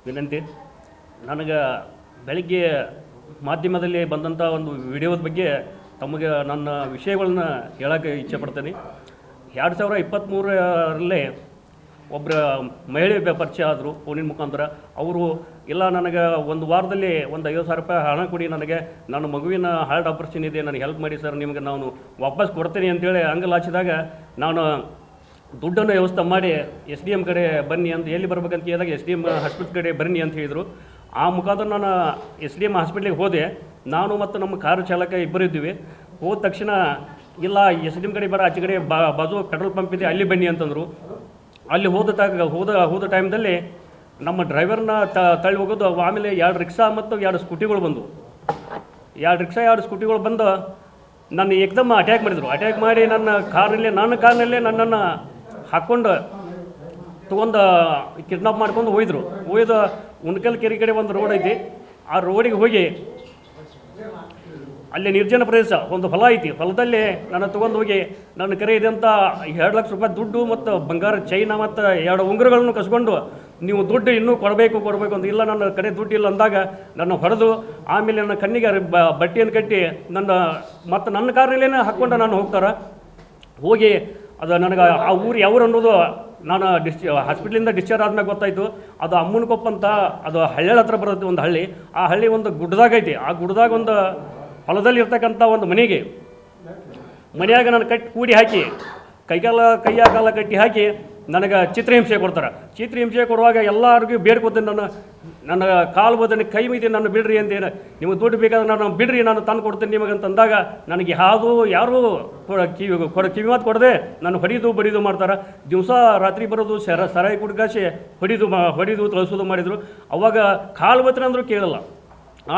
ವಿನಂತಿ. ನನಗೆ ಬೆಳಗ್ಗೆ ಮಾಧ್ಯಮದಲ್ಲಿ ಬಂದಂಥ ಒಂದು ವಿಡಿಯೋದ ಬಗ್ಗೆ ತಮಗೆ ನನ್ನ ವಿಷಯಗಳನ್ನ ಹೇಳೋಕ್ಕೆ ಇಚ್ಛೆಪಡ್ತೀನಿ. 2023ರಲ್ಲಿ ಒಬ್ಬರ ಮಹಿಳೆ ಪರಿಚಯ ಆದರು ಫೋನಿನ ಮುಖಾಂತರ. ಅವರು ಇಲ್ಲ ನನಗೆ ಒಂದು ವಾರದಲ್ಲಿ ಒಂದು 50,000 ರೂಪಾಯಿ ಹಣ ಕೊಡಿ, ನನಗೆ ನನ್ನ ಮಗುವಿನ ಹಾರ್ಟ್ ಆಪರೇಷನ್ ಇದೆ, ನನಗೆ ಹೆಲ್ಪ್ ಮಾಡಿ ಸರ್, ನಿಮಗೆ ನಾನು ವಾಪಸ್ ಕೊಡ್ತೀನಿ ಅಂತೇಳಿ ಅಂಗಲ್ ಹಾಚಿದಾಗ ನಾನು ದುಡ್ಡನ್ನು ವ್ಯವಸ್ಥೆ ಮಾಡಿ SDM ಕಡೆ ಬನ್ನಿ ಅಂತ, ಎಲ್ಲಿ ಬರ್ಬೇಕಂತ ಕೇಳಿದಾಗ SDM ಹಾಸ್ಪಿಟ್ಲ್ ಕಡೆ ಬನ್ನಿ ಅಂತ ಹೇಳಿದರು. ಆ ಮುಖಾಂತರ ನಾನು SDM ಹಾಸ್ಪಿಟ್ಲಿಗೆ ಹೋದೆ. ನಾನು ಮತ್ತು ನಮ್ಮ ಕಾರು ಚಾಲಕ ಇಬ್ಬರು ಇದ್ದೀವಿ. ಹೋದ ತಕ್ಷಣ ಇಲ್ಲ SDM ಕಡೆ ಬರ, ಆಚೆ ಕಡೆ ಬಾಜು ಪೆಟ್ರೋಲ್ ಪಂಪ್ ಇದೆ ಅಲ್ಲಿ ಬನ್ನಿ ಅಂತಂದರು. ಅಲ್ಲಿ ಹೋದ ಟೈಮ್ದಲ್ಲಿ ನಮ್ಮ ಡ್ರೈವರ್ನ ತಳ್ಳಿ ಹೋಗೋದು. ಆಮೇಲೆ 2 ರಿಕ್ಷಾ ಮತ್ತು 2 ಸ್ಕೂಟಿಗಳು ಬಂದವು. 2 ರಿಕ್ಷಾ 2 ಸ್ಕೂಟಿಗಳು ಬಂದು ನನ್ನ ಏಕದಮ್ ಅಟ್ಯಾಕ್ ಮಾಡಿದರು. ಅಟ್ಯಾಕ್ ಮಾಡಿ ನನ್ನ ಕಾರ್ನಲ್ಲೇ ನನ್ನನ್ನು ಹಾಕ್ಕೊಂಡು ತೊಗೊಂಡು ಕಿಡ್ನಾಪ್ ಮಾಡ್ಕೊಂಡು ಹೋಯ್ದರು. ಉಣ್ಕಲ್ ಕೆರೆ ಕಡೆ ಒಂದು ರೋಡ್ ಐತಿ, ಆ ರೋಡಿಗೆ ಹೋಗಿ ಅಲ್ಲಿ ನಿರ್ಜನ ಪ್ರದೇಶ ಒಂದು ಹೊಲ ಐತಿ, ಹೊಲದಲ್ಲಿ ನನ್ನ ತೊಗೊಂಡು ಹೋಗಿ ನನ್ನ ಕರೆ ಇದೆ ಅಂತ 2 ಲಕ್ಷ ರೂಪಾಯಿ ದುಡ್ಡು ಮತ್ತು ಬಂಗಾರ ಚೈನ ಮತ್ತು 2 ಉಂಗುರಗಳನ್ನು ಕಸ್ಕೊಂಡು, ನೀವು ದುಡ್ಡು ಇನ್ನೂ ಕೊಡಬೇಕು ಅಂತ, ಇಲ್ಲ ನನ್ನ ಕಡೆ ದುಡ್ಡು ಇಲ್ಲ ಅಂದಾಗ ನನ್ನ ಹೊಡೆದು, ಆಮೇಲೆ ನನ್ನ ಕಣ್ಣಿಗೆ ಬಟ್ಟೆಯನ್ನು ಕಟ್ಟಿ ನನ್ನ ಕಾರ್ನಲ್ಲೇ ಹಾಕ್ಕೊಂಡು ನಾನು ಹೋಗಿ ಅದು ನನಗೆ ಆ ಊರು ಯಾವ್ರು ಅನ್ನೋದು ನಾನು ಹಾಸ್ಪಿಟ್ಲಿಂದ ಡಿಸ್ಚಾರ್ಜ್ ಆದ್ಮೇಲೆ ಗೊತ್ತಾಯಿತು. ಅದು ಅಮ್ಮನಕೊಪ್ಪ ಅಂತ, ಅದು ಹಳ್ಳಿ ಹತ್ರ ಬರುತ್ತೆ ಒಂದು ಹಳ್ಳಿ. ಆ ಹಳ್ಳಿ ಒಂದು ಗುಡ್ಡದಾಗ ಐತಿ. ಆ ಗುಡ್ಡದಾಗ ಒಂದು ಹೊಲದಲ್ಲಿ ಇರ್ತಕ್ಕಂಥ ಒಂದು ಮನೆಯಾಗ ನಾನು ಕೂಡಿ ಹಾಕಿ ಕೈಯ ಕಾಲ ಕಟ್ಟಿ ಹಾಕಿ ನನಗೆ ಚಿತ್ರಹಿಂಸೆ ಕೊಡ್ತಾರೆ. ಚಿತ್ರಹಿಂಸೆ ಕೊಡುವಾಗ ಎಲ್ಲರಿಗೂ ಬೇಡ್ಕೊತೀನಿ, ನನ್ನ ಕಾಲು ಬೋದನೆ ಕೈ ಮೀದಿ ನನ್ನ ಬಿಡ್ರಿ ಅಂತೇನು, ನಿಮಗೆ ದುಡ್ಡು ಬೇಕಾದ್ರೆ ನಾನು ಬಿಡ್ರಿ, ನಾನು ತಂದು ಕೊಡ್ತೀನಿ ನಿಮಗಂತಂದಾಗ ನನಗೆ ಯಾರೂ ಕಿವಿ ಮಾತು ಕೊಡದೆ ನಾನು ಹೊಡಿದು ಮಾಡ್ತಾರೆ. ದಿವಸ ರಾತ್ರಿ ಬರೋದು, ಸರಾಯಿ ಕುಡ್ಕಾಸಿ ಹೊಡಿದು ತಳಿಸೋದು ಮಾಡಿದರು. ಅವಾಗ ಕಾಲು ಬತ್ತನೆ ಅಂದರೂ ಕೇಳಲ್ಲ.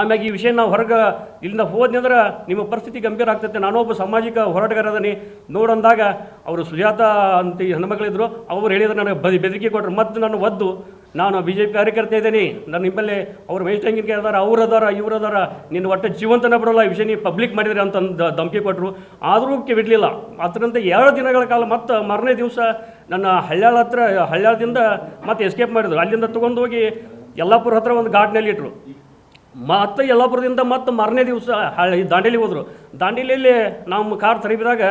ಆಮ್ಯಾಗ ಈ ವಿಷಯ ನಾವು ಹೊರಗೆ ಇಲ್ಲಿಂದ ಹೋದ್ನಿ ಅಂದ್ರೆ ನಿಮ್ಮ ಪರಿಸ್ಥಿತಿ ಗಂಭೀರ ಆಗ್ತೈತೆ, ನಾನೊಬ್ಬ ಸಾಮಾಜಿಕ ಹೋರಾಟಗಾರ ಅದೀನಿ ನೋಡಂದಾಗ ಅವರು ಸುಜಾತ ಅಂತ ಹೆಣ್ಮಕ್ಳಿದ್ರು. ಅವ್ರು ಹೇಳಿದ್ರು, ನನಗೆ ಬೆದರಿಕೆ ಕೊಟ್ಟರು. ಮತ್ತು ನಾನು ನಾನು BJP ಕಾರ್ಯಕರ್ತ ಇದ್ದೀನಿ, ನಾನು ನಿಮ್ಮಲ್ಲಿ ಅವ್ರು ವೇಸ್ಟಂಗಿನ ಕೇಳಿದಾರೆ, ಇವ್ರದಾರ ನಿನ್ನ ಒಟ್ಟು ಜೀವಂತನ ಬಿಡೋಲ್ಲ, ಈ ವಿಷಯ ನೀವು ಪಬ್ಲಿಕ್ ಮಾಡಿದ್ರಿ ಅಂತಂದು ಧಮಕಿ ಕೊಟ್ಟರು. ಆದರೂ ಬಿಡಲಿಲ್ಲ. ಅದರಂತೆ 2 ದಿನಗಳ ಕಾಲ ಮತ್ತು ಮಾರನೇ ದಿವಸ ನನ್ನ ಹಳ್ಯಾಳದಿಂದ ಮತ್ತೆ ಎಸ್ಕೇಪ್ ಮಾಡಿದ್ರು. ಅಲ್ಲಿಂದ ತೊಗೊಂಡು ಹೋಗಿ ಯಲ್ಲಾಪುರ ಹತ್ರ ಒಂದು ಘಾಟ್ನಲ್ಲಿ ಇಟ್ಟರು. ಮತ್ತು ಯಲ್ಲಾಪುರದಿಂದ ಮತ್ತು ಮಾರನೇ ದಿವಸ ದಾಂಡೇಲಿ ಹೋದರು. ದಾಂಡೇಲಿಯಲ್ಲಿ ನಮ್ಮ ಕಾರ್ ತರಬಿದಾಗ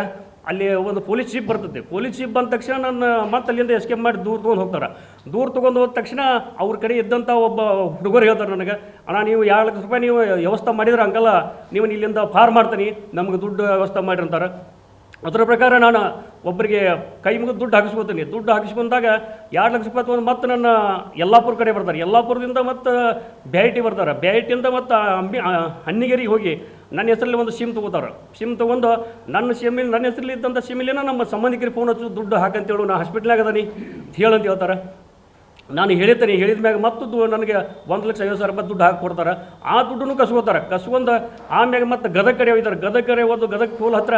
ಅಲ್ಲಿ ಒಂದು ಪೊಲೀಸ್ ಜೀಪ್ ಬರ್ತದೆ. ಪೊಲೀಸ್ ಜೀಪ್ ಬಂದ ತಕ್ಷಣ ನನ್ನ ಮತ್ತೆ ಅಲ್ಲಿಂದ ಎಸ್ಕೇಪ್ ಮಾಡಿ ದೂರ ತೊಗೊಂಡು ಹೋದ ತಕ್ಷಣ ಅವ್ರ ಕಡೆ ಇದ್ದಂಥ ಒಬ್ಬ ಹುಡುಗರು ಹೇಳ್ತಾರೆ ನನಗೆ, ಅಣ್ಣ ನೀವು 2 ಲಕ್ಷ ರೂಪಾಯಿ ನೀವು ವ್ಯವಸ್ಥೆ ಮಾಡಿದ್ರೆ ಅಂಕಲ್ಲ, ನೀವು ಇಲ್ಲಿಂದ ಪಾರ್ ಮಾಡ್ತೀನಿ, ನಮಗೆ ದುಡ್ಡು ವ್ಯವಸ್ಥೆ ಮಾಡಿರ್ತಾರೆ. ಅದರ ಪ್ರಕಾರ ನಾನು ಒಬ್ಬರಿಗೆ ಕೈ ಮುಗಿದು ದುಡ್ಡು ಹಾಕಿಸ್ಕೊತೀನಿ. ದುಡ್ಡು ಹಾಕಿಸ್ಕೊಂಡಾಗ 2 ಲಕ್ಷ ರೂಪಾಯಿ ತೊಗೊಂಡು ಮತ್ತೆ ನನ್ನ ಯಲ್ಲಾಪುರ ಕಡೆ ಬರ್ತಾರೆ. ಯಲ್ಲಾಪುರದಿಂದ ಮತ್ತು ಬ್ಯಾಟಿ ಬರ್ತಾರೆ. ಬ್ಯಾಟಿಯಿಂದ ಮತ್ತು ಹಣ್ಣಿಗೇರಿಗೆ ಹೋಗಿ ನನ್ನ ಹೆಸರಲ್ಲಿ ಒಂದು ಸಿಮ್ ತೊಗೋತಾರೆ. ಸಿಮ್ ತೊಗೊಂಡು ನನ್ನ ಹೆಸರಲ್ಲಿ ಇದ್ದಂಥ ಸಿಮ್ಮಿಲೇನ ನಮ್ಮ ಸಂಬಂಧಿಕರಿಗೆ ಫೋನ್ ಹಚ್ಚು, ದುಡ್ಡು ಹಾಕಂತೇಳು, ನಾನು ಹಾಸ್ಪಿಟ್ಲಾಗ ಅದೀನಿ ಹೇಳಂತ ಹೇಳ್ತಾರೆ. ನಾನು ಹೇಳಿದ ಮ್ಯಾಗ ಮತ್ತು ನನಗೆ 1,50,000 ರೂಪಾಯಿ ದುಡ್ಡು ಹಾಕಿ ಕೊಡ್ತಾರೆ. ಆ ದುಡ್ಡನ್ನು ಕಸ್ಕೊಂಡು ಆಮ್ಯಾಗ ಮತ್ತು ಗದಗ ಕಡೆ ಹೋಗ್ತಾರೆ. ಗದಗ ಟೋಲ್ ಹತ್ರ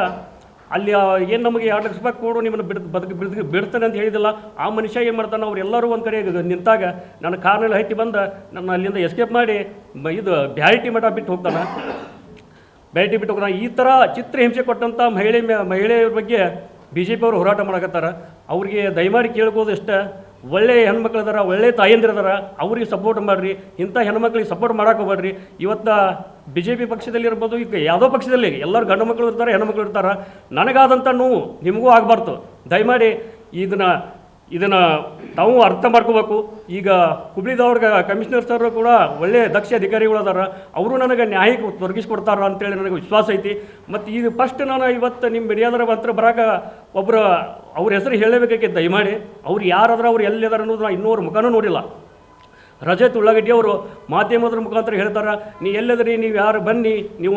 ಅಲ್ಲಿ ಏನು ನಮಗೆ 2 ಲಕ್ಷ ರೂಪಾಯಿ ಕೊಡು, ನಿಮ್ಮನ್ನು ಬಿಡ್ತಾನೆ ಅಂತ ಹೇಳಿದಿಲ್ಲ. ಆ ಮನುಷ್ಯ ಏನು ಮಾಡ್ತಾನೆ, ಅವ್ರು ಎಲ್ಲರೂ ಒಂದು ಕಡೆ ನಿಂತಾಗ ನನ್ನ ಕಾರ್ನಲ್ಲಿ ಹತ್ತಿ ಬಂದು ನನ್ನ ಅಲ್ಲಿಂದ ಎಸ್ಕೇಪ್ ಮಾಡಿ ಬ್ಯಾರಿಟಿ ಮಠ ಬಿಟ್ಟು ಹೋಗ್ತಾನೆ. ಈ ಥರ ಚಿತ್ರಹಿಂಸೆ ಕೊಟ್ಟಂಥ ಮಹಿಳೆಯರ ಬಗ್ಗೆ BJP ಅವರು ಹೋರಾಟ ಮಾಡಕತ್ತಾರ. ಅವ್ರಿಗೆ ದಯಮಾಡಿ ಕೇಳ್ಬೋದು ಇಷ್ಟ, ಒಳ್ಳೆಯ ಹೆಣ್ಮಕ್ಳು ಅದಾರ, ಒಳ್ಳೆಯ ತಾಯಂದಿರದಾರ, ಅವ್ರಿಗೆ ಸಪೋರ್ಟ್ ಮಾಡಿರಿ. ಇಂಥ ಹೆಣ್ಮಕ್ಳಿಗೆ ಸಪೋರ್ಟ್ ಮಾಡೋಕೆ ಹೋಗ್ಬೇಡ್ರಿ. ಇವತ್ತು BJP ಪಕ್ಷದಲ್ಲಿ ಇರ್ಬೋದು, ಈಗ ಯಾವುದೋ ಪಕ್ಷದಲ್ಲಿ ಎಲ್ಲರೂ ಗಂಡು ಮಕ್ಕಳು ಇರ್ತಾರೆ, ಹೆಣ್ಮಕ್ಳು ಇರ್ತಾರೆ. ನನಗಾದಂಥ ನೋವು ನಿಮಗೂ ಆಗಬಾರ್ದು. ದಯಮಾಡಿ ಇದನ್ನು ತಾವು ಅರ್ಥ ಮಾಡ್ಕೋಬೇಕು. ಈಗ ಹುಬ್ಳಿದವ್ರಿಗೆ ಕಮಿಷನರ್ ಸರ್ ಕೂಡ ಒಳ್ಳೆಯ ದಕ್ಷ ಅಧಿಕಾರಿಗಳು ಅದಾರ, ಅವರು ನನಗೆ ನ್ಯಾಯಕ್ಕೆ ತೊಡಗಿಸ್ಕೊಡ್ತಾರ ಅಂತೇಳಿ ನನಗೆ ವಿಶ್ವಾಸ ಐತಿ. ಮತ್ತು ಇದು ಫಸ್ಟ್ ನಾನು ಇವತ್ತು ನಿಮ್ಮ ಮೀಡಿಯಾದರ ಹತ್ರ ಬರೋಕೆ ಒಬ್ಬರು ಅವ್ರ ಹೆಸರು ಹೇಳಬೇಕಾಗಿತ್ತು. ದಯಮಾಡಿ ಅವ್ರು ಯಾರಾದ್ರೆ ಅವ್ರು ಎಲ್ಲಿದಾರ ಅನ್ನೋದು ನಾನು ಇನ್ನೂ ಅವ್ರ ಮುಖನೂ ನೋಡಿಲ್ಲ. ರಜತ್ ಉಳ್ಳಾಗಡ್ಡಿ ಅವರು ಮಾಧ್ಯಮದ ಮುಖಾಂತರ ಹೇಳ್ತಾರೆ, ನೀವು ಎಲ್ಲದ್ರಿ, ನೀವು ಯಾರು ಬನ್ನಿ, ನೀವು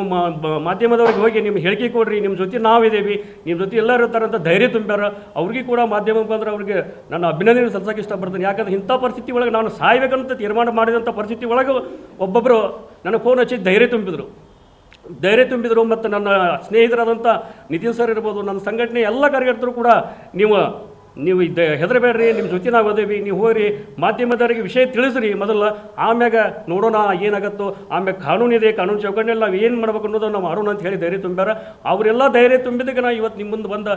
ಮಾಧ್ಯಮದವ್ರಿಗೆ ಹೋಗಿ ನಿಮ್ಮ ಹೇಳಿಕೆ ಕೊಡ್ರಿ, ನಿಮ್ಮ ಜೊತೆ ನಾವಿದ್ದೀವಿ, ನಿಮ್ಮ ಜೊತೆ ಎಲ್ಲರೂ ಇರ್ತಾರೆ ಅಂತ ಧೈರ್ಯ ತುಂಬ್ಯಾರ. ಅವ್ರಿಗೆ ಕೂಡ ಮಾಧ್ಯಮ ಮುಖಾಂತರ ಅವ್ರಿಗೆ ನಾನು ಅಭಿನಂದನೆ ಸಲ್ಲಿಸೋಕೆ ಇಷ್ಟಪಡ್ತೀನಿ. ಯಾಕಂದ್ರೆ ಇಂಥ ಪರಿಸ್ಥಿತಿ ಒಳಗೆ ನಾನು ಸಾಯ್ಬೇಕಂತ ತೀರ್ಮಾನ ಮಾಡಿದಂಥ ಪರಿಸ್ಥಿತಿ ಒಳಗೆ ಒಬ್ಬೊಬ್ಬರು ನನಗೆ ಫೋನ್ ಹಚ್ಚಿ ಧೈರ್ಯ ತುಂಬಿದರು. ಮತ್ತು ನನ್ನ ಸ್ನೇಹಿತರಾದಂಥ ನಿತಿನ್ ಸರ್ ಇರ್ಬೋದು, ನನ್ನ ಸಂಘಟನೆ ಎಲ್ಲ ಕಾರ್ಯಕರ್ತರು ಕೂಡ ನೀವು ನೀವು ಹೆದರಬೇಡ್ರಿ, ನಿಮ್ಮ ಜೊತೆ ನಾವು ಅದೇವಿ, ನೀವು ಹೋಗ್ರಿ ಮಾಧ್ಯಮದವರಿಗೆ ವಿಷಯ ತಿಳಿಸ್ರಿ ಮೊದಲು, ಆಮ್ಯಾಗ ನೋಡೋಣ ಏನಾಗತ್ತೋ, ಆಮ್ಯಾಗ ಕಾನೂನಿದೆ, ಕಾನೂನು ಚೌಕಟ್ಟಿನಲ್ಲಿ ನಾವು ಏನು ಮಾಡ್ಬೇಕು ಅನ್ನೋದು ನಾವು ಮಾಡೋಣ ಅಂತ ಹೇಳಿ ಧೈರ್ಯ ತುಂಬ್ಯಾರ. ಅವರೆಲ್ಲ ಧೈರ್ಯ ತುಂಬಿದ್ದಕ್ಕೆ ನಾನು ಇವತ್ತು ನಿಮ್ಮ ಮುಂದೆ ಬಂದ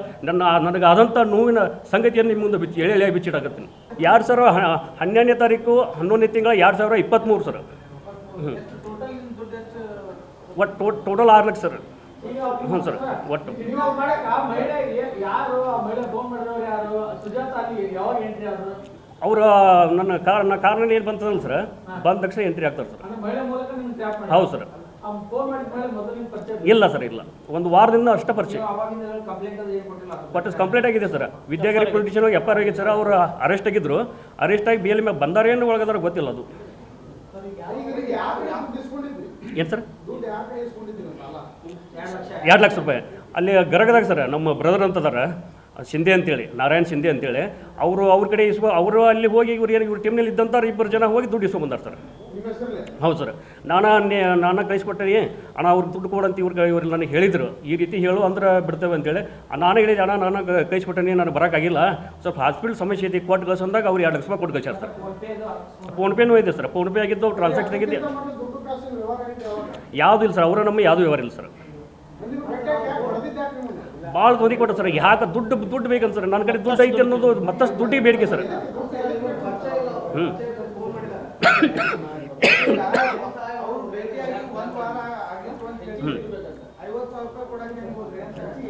ನನಗೆ ಆದಂಥ ನೋವಿನ ಸಂಗತಿಯನ್ನು ನಿಮ್ಮ ಮುಂದೆ ಎಳೆ ಬಿಚ್ಚಿಡಾಕತ್ತೀನಿ. 2012ನೇ ತಾರೀಕು 11ನೇ ತಿಂಗಳ 2023 ಸರ್. ಒಟ್ಟು ಟೋಟಲ್ 6 ಲಕ್ಷ ಸರ್. ಹ್ಞೂ ಸರ್. ಒಟ್ಟು ಅವರ ನನ್ನ ಕಾರಣ ಏನು ಬಂತದಲ್ಲ ಸರ್, ಬಂದ ತಕ್ಷಣ ಎಂಟ್ರಿ ಆಗ್ತಾರೆ ಸರ್. ಹೌದು ಸರ್. ಇಲ್ಲ ಸರ್, ಇಲ್ಲ, ಒಂದು ವಾರದಿಂದ ಅಷ್ಟೇ ಪರಿಚಯ. ಬಟ್ ಕಂಪ್ಲೇಂಟ್ ಆಗಿದೆ ಸರ್. ವಿದ್ಯಾಗಿರಿ ಪೊಲಿಟಿಷಿಯನ್ ಹೋಗಿ FIR ಆಗಿದೆ ಸರ್. ಅವರು ಅರೆಸ್ಟ್ ಆಗಿದ್ರು. ಅರೆಸ್ಟ್ ಆಗಿ ಬೇಲ್ ಮೇಲೆ ಬಂದಾರೇನು ಒಳಗದಾರ ಗೊತ್ತಿಲ್ಲ. ಅದು ಏನು ಸರ್? 2 ಲಕ್ಷ ರೂಪಾಯಿ ಅಲ್ಲಿ ಗರಗದಾಗ ಸರ್. ನಮ್ಮ ಬ್ರದರ್ ಅಂತದಾರ ಶಿಂದೆ ಅಂತೇಳಿ, ನಾರಾಯಣ್ ಶಿಂದೆ ಅಂತೇಳಿ, ಅವ್ರ ಕಡೆ ಅವರು ಅಲ್ಲಿ ಹೋಗಿ ಇವ್ರ ಟೀಮ್ನಲ್ಲಿ ಇದ್ದಂಥ 2 ಜನ ಹೋಗಿ ದುಡ್ಡು ಇಸ್ಕೊಂಡ್ಬಂದಾರ ಸರ್. ಹೌದು ಸರ್. ನಾನು ಕಳಿಸ್ಕೊಟ್ಟೆ ಅಣ್ಣ, ಅವ್ರಿಗೆ ದುಡ್ಡು ಕೊಡಂತ ಇವ್ರು ನನಗೆ ಹೇಳಿದರು, ಈ ರೀತಿ ಹೇಳು ಅಂದ್ರೆ ಬಿಡ್ತೇವೆ ಅಂತೇಳಿ. ನಾನು ಹೇಳಿದೆ, ಅಣ್ಣ ನಾನು ಕಳಿಸ್ಕೊಟ್ಟೆ, ನಾನು ಬರೋಕ್ಕಾಗಿಲ್ಲ, ಸ್ವಲ್ಪ ಹಾಸ್ಪಿಟಲ್ ಸಮಸ್ಯೆ ಐತಿ, ಕೊಟ್ಟು ಕಳ್ಸಂದಾಗ ಅವ್ರು 2 ಲಕ್ಷ ರೂಪಾಯಿ ಕೊಟ್ಟು ಕಳ್ಸ್ಯಾರ ಸರ್. ಫೋನ್ಪೇನೂ ಇದೆ ಸರ್. ಫೋನ್ಪೇ ಆಗಿದ್ದು, ಟ್ರಾನ್ಸಾಕ್ಷನ್ ಆಗಿದೆ, ಯಾವುದೂ ಇಲ್ಲ ಸರ್. ಅವರ ನಮ್ಮ ಯಾವುದೂ ವ್ಯವಹಾರ ಇಲ್ಲ ಸರ್. ಭಾಳ ತೊಂದರೆ ಕೊಟ್ಟ ಸರ್. ಯಾಕೆ ದುಡ್ಡು ಬೇಕಂತ ಸರ್. ನನ್ನ ಕಡೆ ದುಡ್ಡು ಐತೆ ಅನ್ನೋದು ಮತ್ತಷ್ಟು ದುಡ್ಡಿಗೆ ಬೇಡಿಕೆ ಸರ್. ಹ್ಞೂ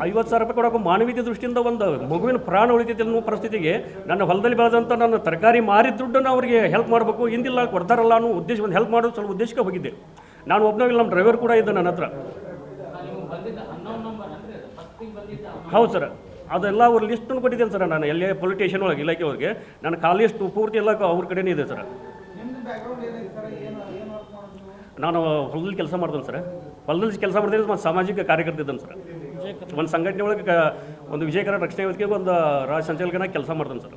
50,000 ರೂಪಾಯಿ ಕೊಡೋಕೆ ಮಾನವೀಯತೆ ದೃಷ್ಟಿಯಿಂದ ಒಂದು ಮಗುವಿನ ಪ್ರಾಣ ಉಳಿತೈತೆ ಅನ್ನೋ ಪರಿಸ್ಥಿತಿಗೆ ನನ್ನ ಹೊಲದಲ್ಲಿ ಬೆಳೆದಂಥ ನನ್ನ ತರಕಾರಿ ಮಾರಿದ ದುಡ್ಡನ್ನು ಅವರಿಗೆ ಹೆಲ್ಪ್ ಮಾಡಬೇಕು, ಹಿಂದಿಲ್ಲ ಕೊಡ್ತಾರಲ್ಲ ಅನ್ನೋ ಉದ್ದೇಶ, ಒಂದು ಹೆಲ್ಪ್ ಮಾಡೋದು ಸ್ವಲ್ಪ ಉದ್ದೇಶಕ್ಕೆ ಹೋಗಿದ್ದೆ. ನಾನು ಒಬ್ಬನಾಗಿಲ್ಲ, ನಮ್ಮ ಡ್ರೈವರ್ ಕೂಡ ಇದ್ದ ನನ್ನ ಹತ್ರ. ಹೌದು ಸರ್. ಅದೆಲ್ಲ ಅವ್ರ ಲಿಸ್ಟನ್ನು ಕೊಟ್ಟಿದ್ದೇನೆ ಸರ್. ನಾನು ಎಲ್ಲೇ ಪೊಲೀಸ್ ಸ್ಟೇಷನ್ ಒಳಗೆ ಇಲಾಖೆ ಅವ್ರಿಗೆ ನನ್ನ ಕಾಲ್ ಲಿಸ್ಟ್ ಪೂರ್ತಿ ಎಲ್ಲ ಅವ್ರ ಕಡೆನೇ ಇದೆ ಸರ್. ನಾನು ಹೊಲದಲ್ಲಿ ಕೆಲಸ ಮಾಡ್ತೇನೆ ಸರ್. ಹೊಲದಲ್ಲಿ ಕೆಲಸ ಮಾಡ್ತೀನಿ, ಮತ್ತು ಸಾಮಾಜಿಕ ಕಾರ್ಯಕರ್ತ ಇದ್ದೇನೆ ಸರ್. ಒಂದು ಸಂಘಟನೆ ಒಳಗೆ ಒಂದು ವಿಜಯಕರ ರಕ್ಷಣೆ ವೇದಿಕೆಗೆ ಒಂದು ರಾಜ್ಯ ಸಂಚಾಲಕನಾಗಿ ಕೆಲಸ ಮಾಡ್ತೇನೆ ಸರ್.